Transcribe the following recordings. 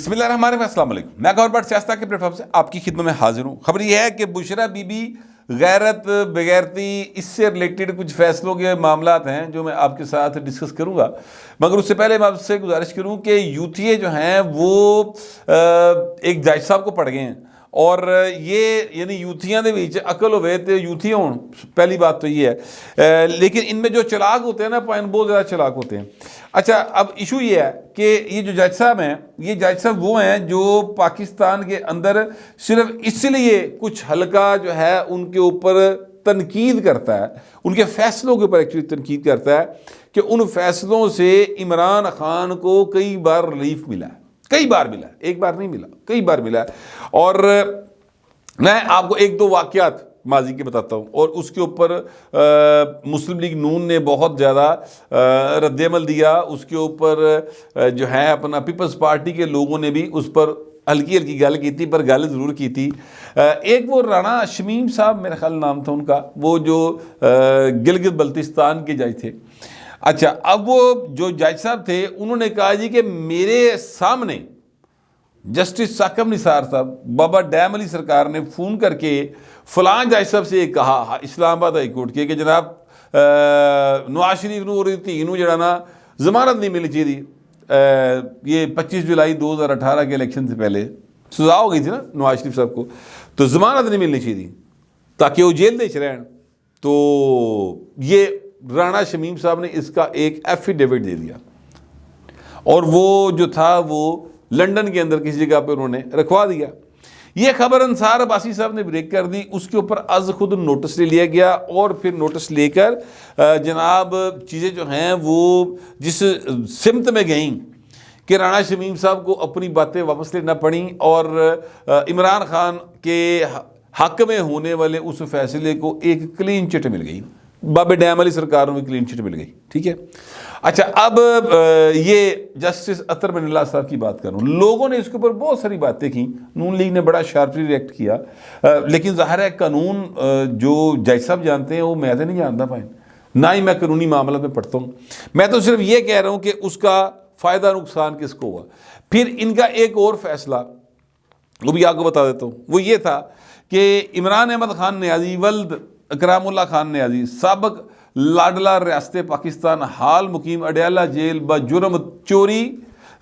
بسم اللہ الرحمن الرحیم، السلام علیکم۔ میں گور بٹ سیاستہ کے پلیٹ فارم سے آپ کی خدمت میں حاضر ہوں۔ خبر یہ ہے کہ بشرا بی بی غیرت بغیرتی اس سے ریلیٹڈ کچھ فیصلوں کے معاملات ہیں جو میں آپ کے ساتھ ڈسکس کروں گا، مگر اس سے پہلے میں آپ سے گزارش کروں کہ یوتھیے جو ہیں وہ ایک جج صاحب کو پڑھ گئے ہیں، اور یہ یعنی یوتھیاں دے وچ عقل ہوئے تے یوتھی ہون، پہلی بات تو یہ ہے، لیکن ان میں جو چلاک ہوتے ہیں نا پوائنٹ بہت زیادہ چلاک ہوتے ہیں۔ اچھا، اب ایشو یہ ہے کہ یہ جو جج صاحب ہیں، یہ جج صاحب وہ ہیں جو پاکستان کے اندر صرف اس لیے کچھ حلقہ جو ہے ان کے اوپر تنقید کرتا ہے، ان کے فیصلوں کے اوپر ایکچولی تنقید کرتا ہے کہ ان فیصلوں سے عمران خان کو کئی بار ریلیف ملا ہے، کئی بار ملا ہے، ایک بار نہیں ملا، کئی بار ملا ہے۔ اور میں آپ کو ایک دو واقعات ماضی کے بتاتا ہوں، اور اس کے اوپر مسلم لیگ نون نے بہت زیادہ رد عمل دیا، اس کے اوپر جو ہے اپنا پیپلز پارٹی کے لوگوں نے بھی اس پر ہلکی ہلکی گل کی تھی، پر گل ضرور کی تھی۔ ایک وہ رانا شمیم صاحب میرا خیال نام تھا ان کا، وہ جو گلگت بلتستان کے جج تھے۔ اچھا، اب وہ جو جج صاحب تھے انہوں نے کہا جی کہ میرے سامنے جسٹس ثاقب نثار صاحب، بابا ڈیم علی سرکار نے فون کر کے فلاں جج صاحب سے کہا اسلام آباد ہائی کورٹ کے کہ جناب نواز شریف نو اور دھی نو جڑا نا ضمانت نہیں ملنی چاہیے، یہ 25 جولائی 2018 کے الیکشن سے پہلے سزا ہو گئی تھی نا نواز شریف صاحب کو، تو ضمانت نہیں ملنی چاہیے تاکہ وہ جیل دے رہن۔ تو یہ رانا شمیم صاحب نے اس کا ایک ایفیڈیوٹ دے دیا، اور وہ جو تھا وہ لنڈن کے اندر کسی جگہ پہ انہوں نے رکھوا دیا۔ یہ خبر انصار عباسی صاحب نے بریک کر دی، اس کے اوپر از خود نوٹس لے لیا گیا، اور پھر نوٹس لے کر جناب چیزیں جو ہیں وہ جس سمت میں گئیں کہ رانا شمیم صاحب کو اپنی باتیں واپس لینا پڑیں، اور عمران خان کے حق میں ہونے والے اس فیصلے کو ایک کلین چٹ مل گئی، بابے ڈیم علی سرکار میں کلین چٹ مل گئی، ٹھیک ہے۔ اچھا، اب یہ جسٹس اطہر بن اللہ صاحب کی بات کروں، لوگوں نے اس کے اوپر بہت ساری باتیں کی، نون لیگ نے بڑا شارپلی ریئیکٹ کیا، لیکن ظاہر ہے قانون جو جج صاحب جانتے ہیں وہ میں تو نہیں جانتا پائیں، نہ ہی میں قانونی معاملات میں پڑھتا ہوں، میں تو صرف یہ کہہ رہا ہوں کہ اس کا فائدہ نقصان کس کو ہوا۔ پھر ان کا ایک اور فیصلہ وہ بھی آپ کو بتا دیتا ہوں، وہ یہ تھا کہ عمران احمد خان نیازی ولد اکرام اللہ خان نیازی سابق لاڈلا ریاست پاکستان حال مقیم اڈیالہ جیل بجرم چوری،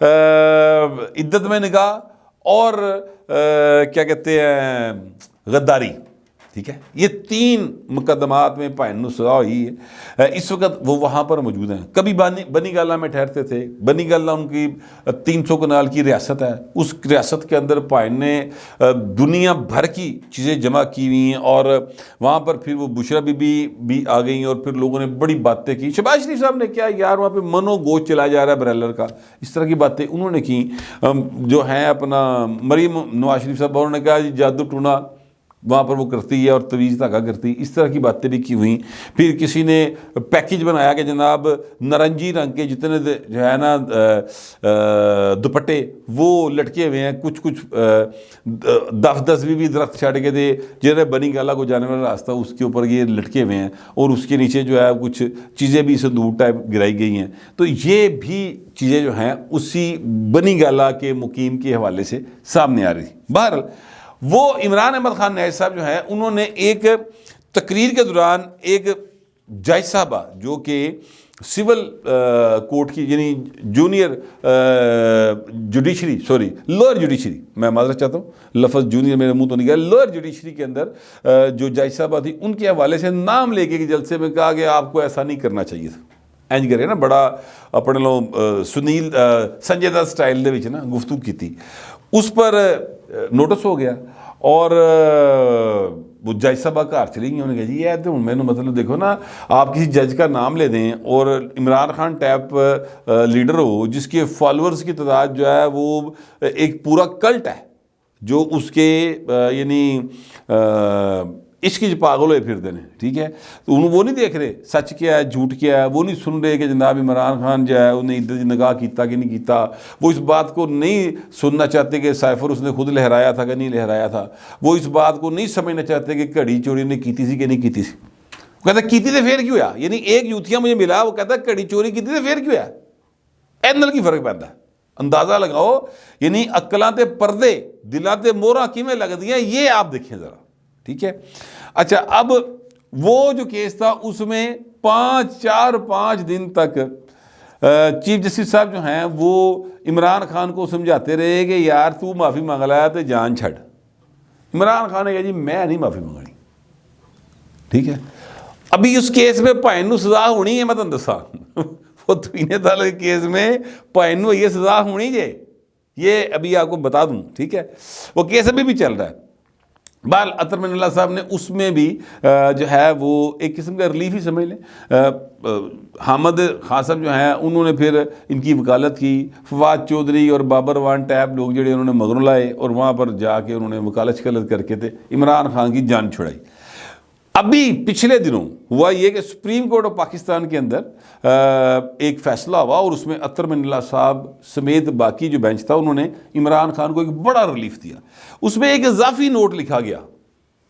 عدت میں نکاح اور کیا کہتے ہیں غداری، ٹھیک ہے۔ یہ 3 مقدمات میں پائن نو سزا ہوئی ہے۔ اس وقت وہ وہاں پر موجود ہیں، کبھی بنی گالہ میں ٹھہرتے تھے، بنی گالہ ان کی 300 کنال کی ریاست ہے، اس ریاست کے اندر پائن نے دنیا بھر کی چیزیں جمع کی ہوئی ہیں، اور وہاں پر پھر وہ بشرا بی بی بھی آ گئیں، اور پھر لوگوں نے بڑی باتیں کی۔ شہباز شریف صاحب نے کیا یار وہاں پہ منو گوشت چلا جا رہا ہے برائلر کا، اس طرح کی باتیں انہوں نے کی۔ جو ہیں اپنا مریم نواز شریف صاحب، انہوں نے کہا جی جادو ٹونا وہاں پر وہ کرتی ہے اور تویز دھاگا کرتی، اس طرح کی باتیں بھی کی ہوئیں۔ پھر کسی نے پیکیج بنایا کہ جناب نارنجی رنگ کے جتنے جو ہے نا دوپٹے وہ لٹکے ہوئے ہیں، کچھ 10 بھی درخت چھاڑ کے دے جنہیں بنی گالہ کو جانے والا راستہ اس کے اوپر یہ لٹکے ہوئے ہیں، اور اس کے نیچے جو ہے کچھ چیزیں بھی صندوق ٹائپ گرائی گئی ہیں۔ تو یہ بھی چیزیں جو ہیں اسی بنی گالہ کے مقیم کے حوالے سے سامنے آ رہی تھی۔ بہرحال وہ عمران احمد خان نیازی صاحب جو ہیں انہوں نے ایک تقریر کے دوران ایک جج صاحبہ جو کہ سول کورٹ کی یعنی جونیئر جوڈیشری لوئر جوڈیشری، میں معذرت چاہتا ہوں لفظ جونیئر میرے منہ تو نہیں گیا، لوئر جوڈیشری کے اندر جو جج صاحبہ تھی ان کے حوالے سے نام لے کے جلسے میں کہا کہ آپ کو ایسا نہیں کرنا چاہیے تھا، اینج کرے نا بڑا اپنے لوگ سنیل سنجے دت سٹائل دے وچ نا گفتگو کی تھی، اس پر نوٹس ہو گیا، اور وہ جج صاحبہ گھر چلی گئی، انہوں نے کہا جی یہ تو میں مطلب دیکھو نا، آپ کسی جج کا نام لے دیں اور عمران خان ٹائپ لیڈر ہو جس کے فالورز کی تعداد جو ہے وہ ایک پورا کلٹ ہے، جو اس کے یعنی عشق کی پاگل ہوئے پھر دینے، ٹھیک ہے، تو وہ نہیں دیکھ رہے سچ کیا ہے جھوٹ کیا ہے، وہ نہیں سن رہے کہ جناب عمران خان جو ہے انہیں عدت نکاح کیتا کہ نہیں کیتا، وہ اس بات کو نہیں سننا چاہتے کہ سائفر اس نے خود لہرایا تھا کہ نہیں لہرایا تھا، وہ اس بات کو نہیں سمجھنا چاہتے کہ گھڑی چوری نے کیتی سی کہ نہیں کیتی سی۔ وہ کہتا کیتی تو پھر کیوں ہے، یعنی ایک یوتھیا مجھے ملا وہ کہتا گھڑی چوری کیتی تو پھر کیوں ہے، ایندل کی فرق پہنتا ہے، اندازہ لگاؤ یعنی عقلاں تے پردے دلاں تے موہراں کیویں لگدی ہیں یہ آپ دیکھیں ذرا، ٹھیک ہے۔ اچھا اب وہ جو کیس تھا اس میں 5 دن تک چیف جسٹس صاحب جو ہیں وہ عمران خان کو سمجھاتے رہے کہ یار تو معافی مانگ لایا تے جان چھڑ۔ عمران خان نے کہا جی میں نہیں معافی منگانی، ٹھیک ہے۔ ابھی اس کیس میں پائن نو سزا ہونی ہے، میں تمہیں دسا وہ توہین تعلق کے کیس میں پائن نو یہ سزا ہونی جے، یہ ابھی آپ کو بتا دوں، ٹھیک ہے۔ وہ کیس ابھی بھی چل رہا ہے۔ بہرحال اطہر من اللہ صاحب نے اس میں بھی جو ہے وہ ایک قسم کا ریلیف ہی سمجھ لیں، حامد خان صاحب جو ہیں انہوں نے پھر ان کی وکالت کی، فواد چودھری اور بابر وان ٹیب لوگ جڑے انہوں نے مگروں لائے اور وہاں پر جا کے انہوں نے وکالت شکالت کر کے تھے عمران خان کی جان چھڑائی۔ ابھی پچھلے دنوں ہوا یہ کہ سپریم کورٹ آف پاکستان کے اندر ایک فیصلہ ہوا اور اس میں اطہر من اللہ صاحب سمیت باقی جو بینچ تھا انہوں نے عمران خان کو ایک بڑا ریلیف دیا۔ اس میں ایک اضافی نوٹ لکھا گیا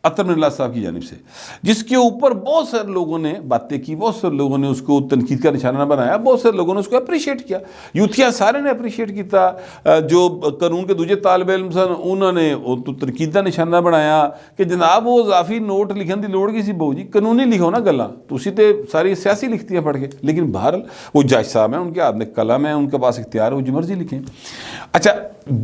اطہر من اللہ صاحب کی جانب سے، جس کے اوپر بہت سارے لوگوں نے باتیں کی، بہت سارے لوگوں نے اس کو تنقید کا نشانہ بنایا، بہت سارے لوگوں نے اس کو اپریشیٹ کیا، یوتھیا سارے نے اپریشیٹ کیتا، جو قانون کے دوسرے طالب علم سن انہوں نے تنقید کا نشانہ بنایا کہ جناب وہ اضافی نوٹ لکھن دی لوڑ کی سی بہو جی، قانونی لکھو نا گلاں، تسی تے ساری سیاسی لکھتی ہیں پڑھ کے، لیکن بہرحال وہ جج صاحب ہیں، ان کے ہاتھ میں قلم ہے، ان کے پاس اختیار ہے، وہ جو مرضی لکھیں۔ اچھا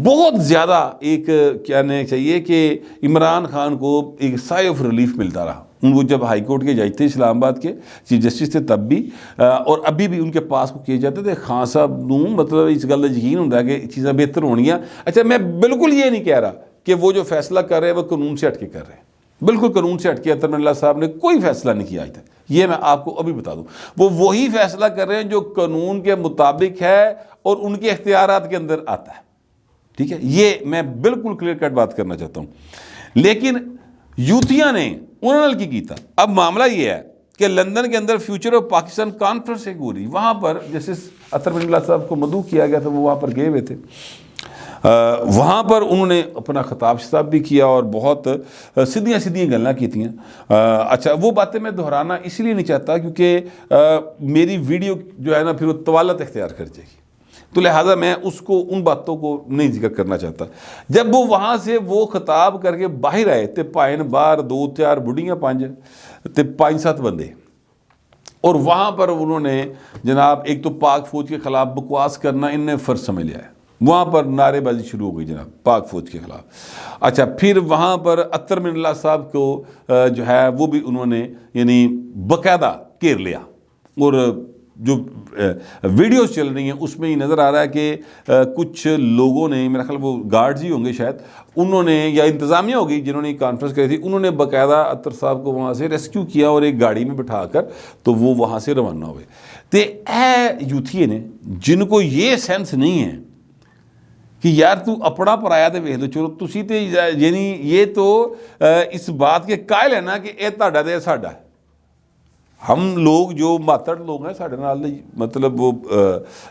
بہت زیادہ ایک کہنا چاہیے کہ عمران خان کو ایک سائے آف ریلیف ملتا رہا، وہ جب ہائی کورٹ کے جج تھے اسلام آباد کے چیف جسٹس تھے تب بھی، اور ابھی بھی ان کے پاس کو کیے جاتے تھے خان صاحب نوں مطلب اس گل کا یقین ہوتا ہے کہ چیزیں بہتر ہونیاں۔ اچھا میں بالکل یہ نہیں کہہ رہا کہ وہ جو فیصلہ کر رہے ہیں وہ قانون سے ہٹ کے کر رہے ہیں، بالکل قانون سے ہٹ کے اطہر من اللہ صاحب نے کوئی فیصلہ نہیں کیا آج تک، یہ میں آپ کو ابھی بتا دوں، وہ وہی فیصلہ کر رہے ہیں جو قانون کے مطابق ہے اور ان کے اختیارات کے اندر آتا ہے، ٹھیک ہے۔ یہ میں بالکل کلیئر کٹ بات کرنا چاہتا ہوں۔ لیکن یوتھیا نے انہوں نے کی تھا، اب معاملہ یہ ہے کہ لندن کے اندر فیوچر آف پاکستان کانفرنس ایک ہو رہی، وہاں پر جیسے اطہر من اللہ صاحب کو مدعو کیا گیا تھا وہ وہاں پر گئے ہوئے تھے، وہاں پر انہوں نے اپنا خطاب شتاب بھی کیا اور بہت سیدھیاں گلاں کی تھیں۔ اچھا وہ باتیں میں دہرانا اس لیے نہیں چاہتا کیونکہ میری ویڈیو جو ہے نا پھر وہ طوالت اختیار کر جائے گی، تو لہٰذا میں اس کو ان باتوں کو نہیں ذکر کرنا چاہتا۔ جب وہ وہاں سے وہ خطاب کر کے باہر آئے تے پائن بار 2-4 بڑھیاں 5-7 بندے، اور وہاں پر انہوں نے جناب ایک تو پاک فوج کے خلاف بکواس کرنا ان نے فرض سمجھ لیا ہے، وہاں پر نعرے بازی شروع ہو گئی جناب پاک فوج کے خلاف۔ اچھا پھر وہاں پر اطہر من اللہ صاحب کو جو ہے وہ بھی انہوں نے یعنی باقاعدہ گھیر لیا، اور جو ویڈیوز چل رہی ہیں اس میں یہ نظر آ رہا ہے کہ کچھ لوگوں نے، میرا خیال وہ گارڈز ہی ہوں گے شاید، انہوں نے یا انتظامیہ ہوگی جنہوں نے کانفرنس کری تھی، انہوں نے باقاعدہ اطہر صاحب کو وہاں سے ریسکیو کیا اور ایک گاڑی میں بٹھا کر تو وہ وہاں سے روانہ ہوئے۔ تے اے یوتھیے نے جن کو یہ سینس نہیں ہے کہ یار تو اپنا پرایا تے ویکھ لو، چلو تسی تے یعنی یہ تو اس بات کے قائل ہے نا کہ اے تہاڈا تے ساڈا ہے، ہم لوگ جو ماتڑ لوگ ہیں ساڈے نال مطلب وہ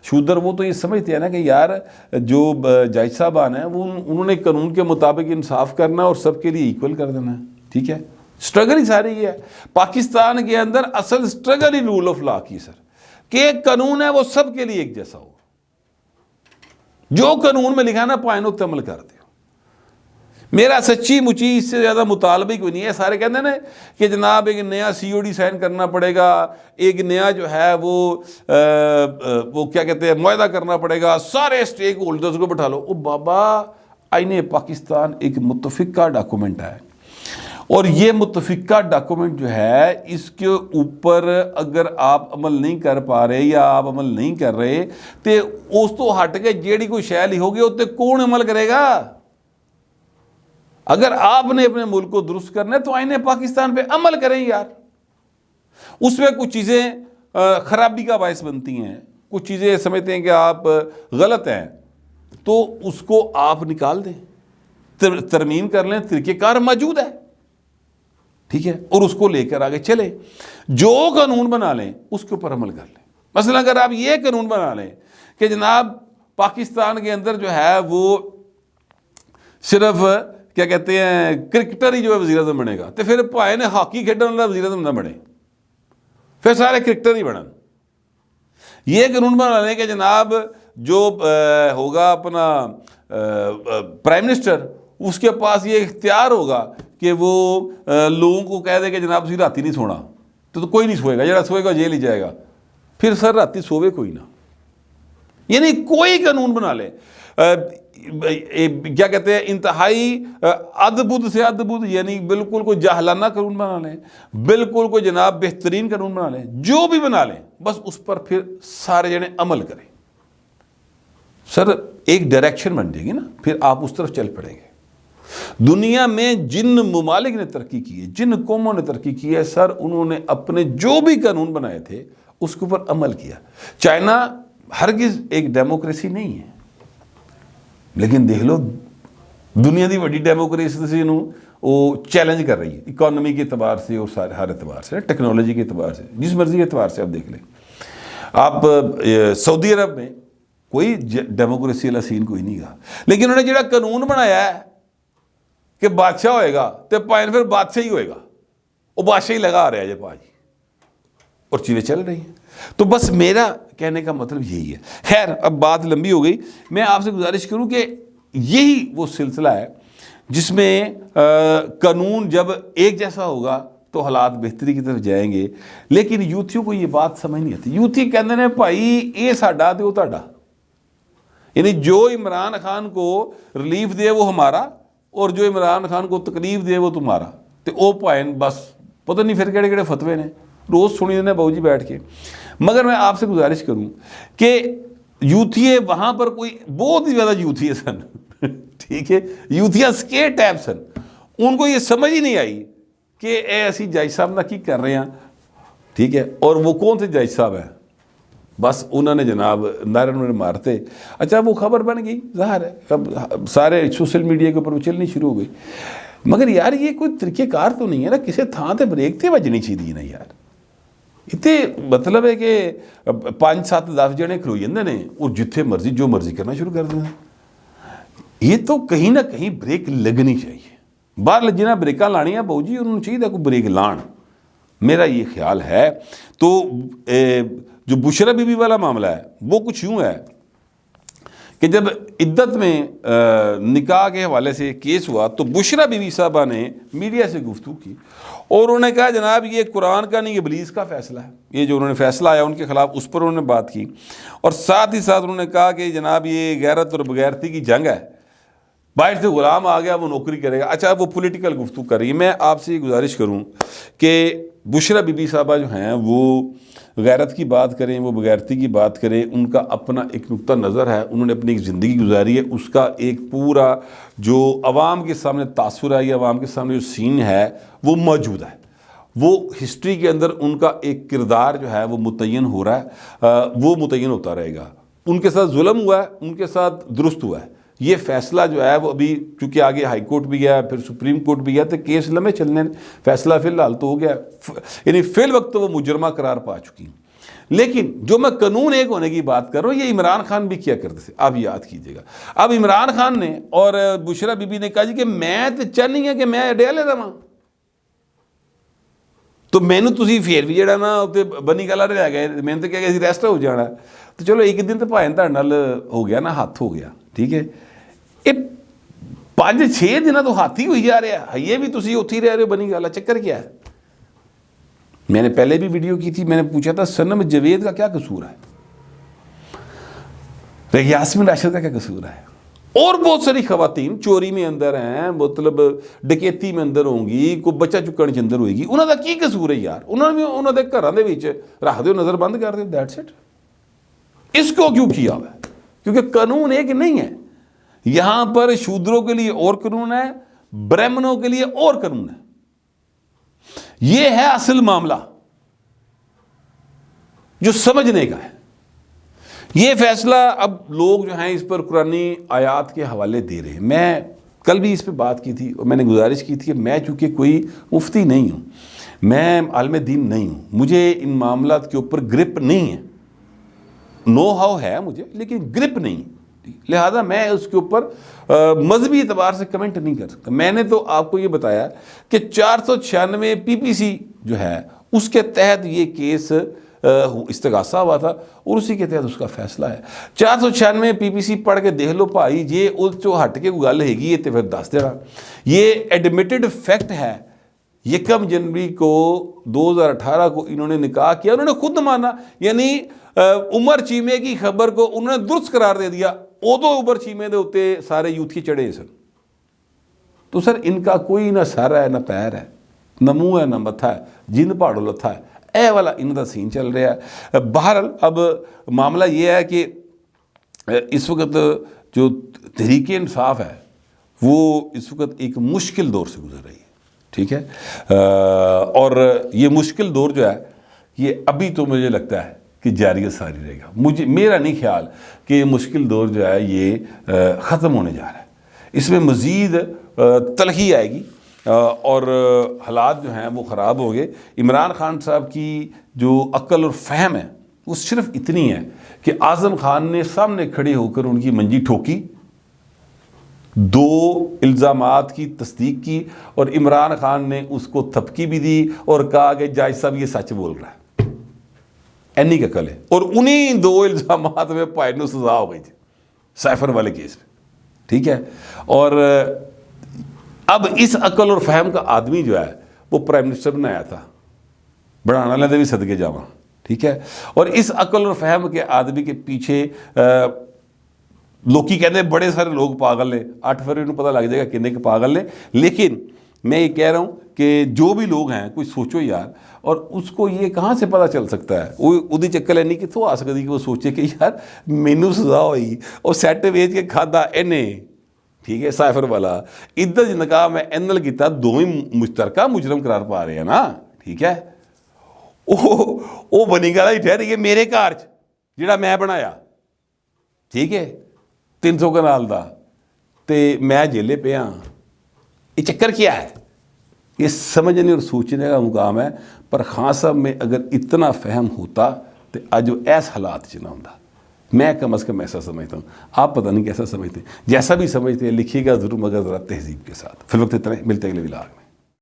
شودر، وہ تو یہ سمجھتے ہیں نا کہ یار جو جج صاحبان ہیں وہ انہوں نے قانون کے مطابق انصاف کرنا اور سب کے لیے ایکول کر دینا ہے، ٹھیک ہے۔ سٹرگل ہی ساری یہ ہے پاکستان کے اندر، اصل سٹرگل ہی رول آف لا کی سر، کہ ایک قانون ہے وہ سب کے لیے ایک جیسا ہو، جو قانون میں لکھا نا پائن اتنے عمل کر دے۔ میرا سچی مچی اس سے زیادہ مطالبہ کوئی نہیں ہے۔ سارے کہتے ہیں نا کہ جناب ایک نیا سی او ڈی سائن کرنا پڑے گا، ایک نیا جو ہے وہ کیا کہتے ہیں معاہدہ کرنا پڑے گا، سارے سٹیک ہولڈرز کو بٹھا لو۔ او بابا آئین پاکستان ایک متفقہ ڈاکومنٹ ہے، اور یہ متفقہ ڈاکومنٹ جو ہے اس کے اوپر اگر آپ عمل نہیں کر پا رہے یا آپ عمل نہیں کر رہے تو اس تو ہٹ کے جیڑی کوئی شے لکھو گے اس تے کون عمل کرے گا؟ اگر آپ نے اپنے ملک کو درست کرنا ہے تو آئین پاکستان پہ عمل کریں یار۔ اس میں کچھ چیزیں خرابی کا باعث بنتی ہیں، کچھ چیزیں سمجھتے ہیں کہ آپ غلط ہیں تو اس کو آپ نکال دیں، ترمیم کر لیں، طریقہ کار موجود ہے، ٹھیک ہے، اور اس کو لے کر آگے چلے۔ جو قانون بنا لیں اس کے اوپر عمل کر لیں۔ مثلا اگر آپ یہ قانون بنا لیں کہ جناب پاکستان کے اندر جو ہے وہ صرف کیا کہتے ہیں کرکٹر ہی جو ہے وزیر اعظم بنے گا، تو پھر پائے نے ہاکی کھیڈنے والا وزیر اعظم نہ بنے، پھر سارے کرکٹر ہی بنن۔ یہ قانون بنا لیں کہ جناب جو ہوگا اپنا پرائم منسٹر، اس کے پاس یہ اختیار ہوگا کہ وہ لوگوں کو کہہ دے کہ جناب تسی راتی نہیں سونا، تو کوئی نہیں سوئے گا، جڑا سوئے گا جیل ہی جائے گا. پھر سر راتی سوے کوئی نہ، یعنی کوئی قانون بنا لے، کیا کہتے ہیں انتہائی ادبد سے ادبد، یعنی بالکل کوئی جاہلانہ قانون بنا لیں، بالکل کوئی جناب بہترین قانون بنا لیں، جو بھی بنا لیں بس اس پر پھر سارے جنے عمل کریں. سر ایک ڈائریکشن بن جائے گی نا، پھر آپ اس طرف چل پڑیں گے. دنیا میں جن ممالک نے ترقی کی ہے، جن قوموں نے ترقی کی ہے، سر انہوں نے اپنے جو بھی قانون بنائے تھے اس کے اوپر عمل کیا. چائنا ہرگز ایک ڈیموکریسی نہیں ہے، لیکن دیکھ لو دنیا دی وڈی ڈیموکریسی نو وہ چیلنج کر رہی ہے، اکانومی کے اعتبار سے اور سارے ہر اعتبار سے، ٹیکنالوجی کے اعتبار سے، جس مرضی کے اعتبار سے آپ دیکھ لیں. آپ سعودی عرب میں کوئی ڈیموکریسی والا سین کوئی نہیں گا، لیکن انہوں نے جڑا قانون بنایا ہے کہ بادشاہ ہوئے گا تو پائن پھر بادشاہ ہی ہوئے گا، وہ بادشاہ ہی لگا رہا ہے جی پاجی، اور چیزیں چل رہی ہیں. تو بس میرا کہنے کا مطلب یہی ہے. خیر اب بات لمبی ہو گئی، میں آپ سے گزارش کروں کہ یہی وہ سلسلہ ہے جس میں قانون جب ایک جیسا ہوگا تو حالات بہتری کی طرف جائیں گے. لیکن یوتھیوں کو یہ بات سمجھ نہیں آتی. یوتھی کہتے ہیں بھائی یہ ساڈا تے وہ تہاڈا، یعنی جو عمران خان کو ریلیف دے وہ ہمارا، اور جو عمران خان کو تکلیف دے وہ تمہارا. تو وہ پائن بس پتہ نہیں پھر کہڑے کہڑے فتوے نے روز سنی دینے باؤ جی بیٹھ کے. مگر میں آپ سے گزارش کروں کہ یوتھیے وہاں پر کوئی بہت ہی زیادہ یوتھیے سن ٹھیک ہے، یوتھیاں سکیئر ٹائپ سن. ان کو یہ سمجھ ہی نہیں آئی کہ اے اسی جج صاحب نہ کی کر رہے ہیں، ٹھیک ہے. اور وہ کون سے جج صاحب ہیں؟ بس انہوں نے جناب نعرے انہوں نے مارتے. اچھا وہ خبر بن گئی، ظاہر ہے اب سارے سوشل میڈیا کے اوپر وہ چلنی شروع ہو گئی. مگر یار یہ کوئی طریقہ کار تو نہیں ہے نا، کسی تھان تے بریک تے وجنی چاہیے نا یار. اتنے مطلب ہے کہ 5-7-10 جنے کھلو جاندے نے اور جتھے مرضی جو مرضی کرنا شروع کر دیں. یہ تو کہیں نہ کہیں بریک لگنی چاہیے. باہر جنہیں بریکاں لانی ہیں باؤ جی انہوں نے چاہیے کوئی بریک لان، میرا یہ خیال ہے. تو جو بشرا بی بی والا معاملہ ہے وہ کچھ یوں ہے کہ جب عدت میں نکاح کے حوالے سے کیس ہوا تو بشرا بی بی صاحبہ نے میڈیا سے گفتگو کی اور انہوں نے کہا جناب یہ قرآن کا نہیں، یہ ابلیس کا فیصلہ ہے. یہ جو انہوں نے فیصلہ آیا ان کے خلاف اس پر انہوں نے بات کی، اور ساتھ ہی ساتھ انہوں نے کہا کہ جناب یہ غیرت اور بغیرتی کی جنگ ہے، باہر سے غلام آ گیا وہ نوکری کرے گا. اچھا وہ پولیٹیکل گفتگو کر رہی ہے. میں آپ سے یہ گزارش کروں کہ بشرا بی بی صاحبہ جو ہیں وہ غیرت کی بات کریں، وہ بغیرتی کی بات کریں، ان کا اپنا ایک نقطہ نظر ہے، انہوں نے اپنی ایک زندگی گزاری ہے، اس کا ایک پورا جو عوام کے سامنے تاثر ہے یا عوام کے سامنے جو سین ہے وہ موجود ہے. وہ ہسٹری کے اندر ان کا ایک کردار جو ہے وہ متعین ہو رہا ہے، وہ متعین ہوتا رہے گا. ان کے ساتھ ظلم ہوا ہے، ان کے ساتھ درست ہوا ہے. یہ فیصلہ جو ہے وہ ابھی چونکہ آگے ہائی کورٹ بھی گیا پھر سپریم کورٹ بھی گیا تو کیس لمبے چلنے، فیصلہ فی الحال تو ہو گیا، یعنی فی الوقت تو وہ مجرمہ قرار پا چکی ہیں. لیکن جو میں قانون ایک ہونے کی بات کر رہا ہوں یہ عمران خان بھی کیا کرتے تھے، آپ یاد کیجئے گا. اب عمران خان نے اور بشرا بی بی نے کہا جی کہ میں تو چاہنی ہے کہ میں اڈیا لے رہا، تو مینو تسی پھر بھی جڑا نا بنی گلا رہ گئے، میں نے تو کہا کہ ریسٹ ہو جانا. تو چلو ایک دن تو بھائی تہاڈے نال ہو گیا نا، ہاتھ ہو گیا، ٹھیک ہے. یہ 5-6 دن تو ہاتھ ہی ہوئی جا رہا ہے، یہ بھی تسی اتھی رہ رہے ہو بنی گلا، چکر کیا ہے؟ میں نے پہلے بھی ویڈیو کی تھی، میں نے پوچھا تھا صنم جاوید کا کیا قصور ہے، یاسمین راشد کا کیا قصور ہے، اور بہت ساری خواتین چوری میں اندر ہیں، مطلب ڈکیتی میں اندر ہوں گی، کوئی بچہ چکن اندر ہوئے گی، انہوں کا کی قصور ہے یار؟ انہوں نے انہوں نے گھروں دے وچ رکھ دیو، نظر بند کر دیو، دیٹس اٹ. اس کو کیوں کیا ہوا ہے؟ کیونکہ قانون ایک نہیں ہے. یہاں پر شودروں کے لیے اور قانون ہے، برہمنوں کے لیے اور قانون ہے. یہ ہے اصل معاملہ جو سمجھنے کا ہے. یہ فیصلہ اب لوگ جو ہیں اس پر قرآنی آیات کے حوالے دے رہے ہیں. میں کل بھی اس پہ بات کی تھی اور میں نے گزارش کی تھی کہ میں چونکہ کوئی مفتی نہیں ہوں، میں عالم دین نہیں ہوں، مجھے ان معاملات کے اوپر گرپ نہیں ہے. نو ہاؤ ہے مجھے لیکن گرپ نہیں، لہذا میں اس کے اوپر مذہبی اعتبار سے کمنٹ نہیں کر سکتا. میں نے تو آپ کو یہ بتایا کہ 496 PPC جو ہے اس کے تحت یہ کیس استغاثہ ہوا تھا اور اسی کے تحت اس کا فیصلہ ہے۔ 496 PPC پڑھ کے دیکھ لو بھائی، یہ اس چو ہٹ کے کوئی گل ہے گی تو پھر دس دینا۔ یہ ایڈمیٹڈ فیکٹ ہے، 1 جنوری کو 2018 کو انہوں نے نکاح کیا، انہوں نے خود مانا، یعنی عمر چیمے کی خبر کو انہوں نے درست قرار دے دیا۔ ادو عمر چیمے دے ہوتے سارے یوتھی چڑھے سن۔ تو سر ان کا کوئی نہ سر ہے نہ پیر ہے، نہ منہ ہے نہ متھا ہے، جن پہاڑوں لتھا ہے، اے والا ان کا سین چل رہا ہے۔ بہرحال اب معاملہ یہ ہے کہ اس وقت جو تحریک انصاف ہے وہ اس وقت ایک مشکل دور سے گزر رہی ہے، ٹھیک ہے، اور یہ مشکل دور جو ہے یہ ابھی تو مجھے لگتا ہے کہ جاری ساری رہے گا۔ میرا نہیں خیال کہ یہ مشکل دور جو ہے یہ ختم ہونے جا رہا ہے، اس میں مزید تلخی آئے گی اور حالات جو ہیں وہ خراب ہو گئے۔ عمران خان صاحب کی جو عقل اور فہم ہے وہ صرف اتنی ہے کہ اعظم خان نے سامنے کھڑے ہو کر ان کی منجی ٹھوکی، 2 الزامات کی تصدیق کی، اور عمران خان نے اس کو تھپکی بھی دی اور کہا کہ جج صاحب یہ سچ بول رہا ہے، اینی کا کل ہے، اور انہی 2 الزامات میں پائنو سزا ہو گئی تھی سیفر والے کیس میں، ٹھیک ہے۔ اور اب اس عقل اور فہم کا آدمی جو ہے وہ پرائم منسٹر بنایا تھا، بڑھانا لیندے بھی صدقے جاواں، ٹھیک ہے، اور اس عقل اور فہم کے آدمی کے پیچھے لوکی کہتے ہیں بڑے سارے لوگ پاگل ہیں، 8 فروری کو پتہ لگ جائے گا کنے کے پاگل ہیں، لیکن میں یہ کہہ رہا ہوں کہ جو بھی لوگ ہیں کوئی سوچو یار، اور اس کو یہ کہاں سے پتہ چل سکتا ہے، وہ ادھی چکل ہے نہیں کہ تو آ سکتی کہ وہ سوچے کہ یار مینو سزا ہوئی اور سیٹ ویچ کے کھادا انہیں، ٹھیک ہے، سائفر والا ادھر نکاح میں اینل کیتا، دونوں مشترکہ مجرم قرار پا رہے ہیں نا، ٹھیک ہے، وہ بنی گلا ہی ٹھہری ہے میرے گھر جڑا میں بنایا، ٹھیک ہے، 300 کنال دا تے میں جیلے پہ ہاں، یہ چکر کیا ہے؟ یہ سمجھنے اور سوچنے کا مقام ہے۔ پر خان صاحب میں اگر اتنا فہم ہوتا تو آج وہ ایس حالات نہ ہوتا، میں کم از کم ایسا سمجھتا ہوں، آپ پتہ نہیں کیسا سمجھتے ہیں، جیسا بھی سمجھتے ہیں لکھیے گا ضرور مگر ذرا تہذیب کے ساتھ۔ فی الوقت اتنا، ملتے ہیں اگلے ولاگ میں۔